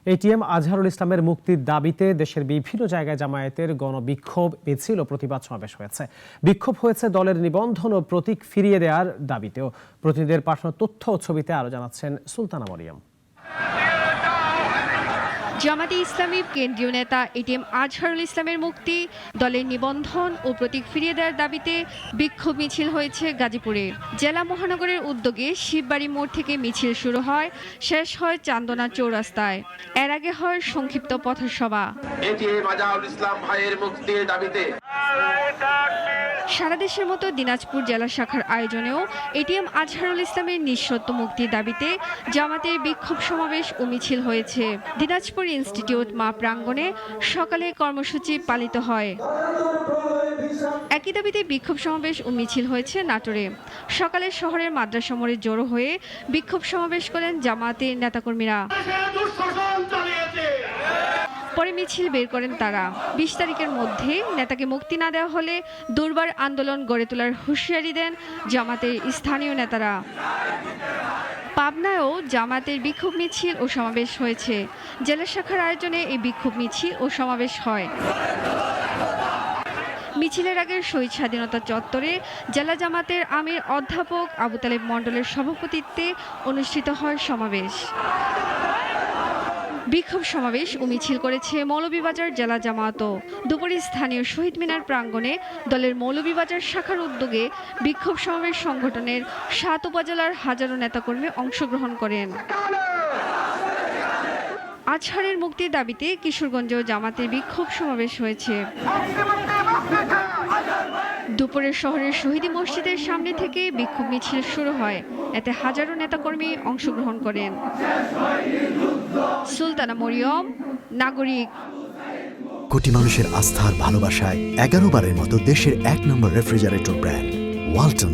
ATM Azharul ইসলামের মুক্তির দাবিতে দেশের বিভিন্ন জায়গায় জামায়াতের গণবিক্ষোভ, মিছিল ও প্রতিবাদ সমাবেশ হয়েছে। বিক্ষোভ হয়েছে দলের নিবন্ধন ও প্রতীক ফিরিয়ে দেওয়ার দাবিতেও। প্রতিনিধিদের পাঠানো তথ্য ও ছবিতে আরো জানাচ্ছেন সুলতানা মরিয়ম। জামায়াতে ইসলামী কেন্দ্রীয় নেতা এটিএম আজহারুল ইসলামের মুক্তি, দলের নিবন্ধন ও প্রতীক ফিরিয়ে দেওয়ার দাবিতে বিক্ষোভ মিছিল হয়েছে গাজীপুরে। জেলা মহানগরের উদ্যোগে শিববাড়ি মোড় থেকে মিছিল শুরু হয়, শেষ হয় চান্দনা চৌরাস্তায়। এর আগে হয় সংক্ষিপ্ত পথসভা। এটিএম আজহারুল ইসলাম ভাইয়ের মুক্তির দাবিতে সারা দেশের মতো দিনাজপুর জেলা শাখার আয়োজনেও এটিএম আজহারুল ইসলামের নিঃশর্ত মুক্তির দাবিতে জামাতের বিক্ষোভ সমাবেশ ও মিছিল হয়েছে। দিনাজপুর ইনস্টিটিউট মা প্রাঙ্গণে সকালে কর্মসূচি পালিত হয়। একই দাবিতে বিক্ষোভ সমাবেশ ও মিছিল হয়েছে নাটোরে। সকালে শহরের মাদ্রাসা মোড়ে জড়ো হয়ে বিক্ষোভ সমাবেশ করেন জামাতের নেতাকর্মীরা। পরে মিছিল বের করেন তারা। 20 তারিখের মধ্যে নেতাকে মুক্তি না দেওয়া হলে দুর্বার আন্দোলন গড়ে তোলার হুঁশিয়ারি দেন জামাতের স্থানীয় নেতারা। পাবনায়ও জামাতের বিক্ষোভ মিছিল ও সমাবেশ হয়েছে। জেলা শাখার আয়োজনে এই বিক্ষোভ মিছিল ও সমাবেশ হয়। মিছিলের আগে শহীদ স্বাধীনতা চত্বরে জেলা জামাতের আমির অধ্যাপক আবু তালেব মণ্ডলের সভাপতিত্বে অনুষ্ঠিত হয় সমাবেশ। বিক্ষোভ সমাবেশ ও মিছিল করেছে মৌলভীবাজার জেলা জামায়াতও। দুপুরে স্থানীয় শহীদ মিনার প্রাঙ্গণে দলের মৌলভীবাজার শাখার উদ্যোগে বিক্ষোভ সমাবেশ সংগঠনের 7 উপজেলার হাজারো নেতাকর্মী অংশগ্রহণ করেন। আজহারের মুক্তির দাবিতে কিশোরগঞ্জেও জামাতের বিক্ষোভ সমাবেশ হয়েছে। দুপুরে শহরের শহীদ মসজিদের সামনে থেকে বিক্ষোভ মিছিল শুরু হয়। এতে হাজারো নেতাকর্মী অংশগ্রহণ করেন। সুলতানা মরিয়ম, নাগরিক। কোটি মানুষের আস্থার ভালোবাসায় 11 বারের মতো দেশের 1 নম্বর রেফ্রিজারেটর ব্র্যান্ড ওয়ালটন।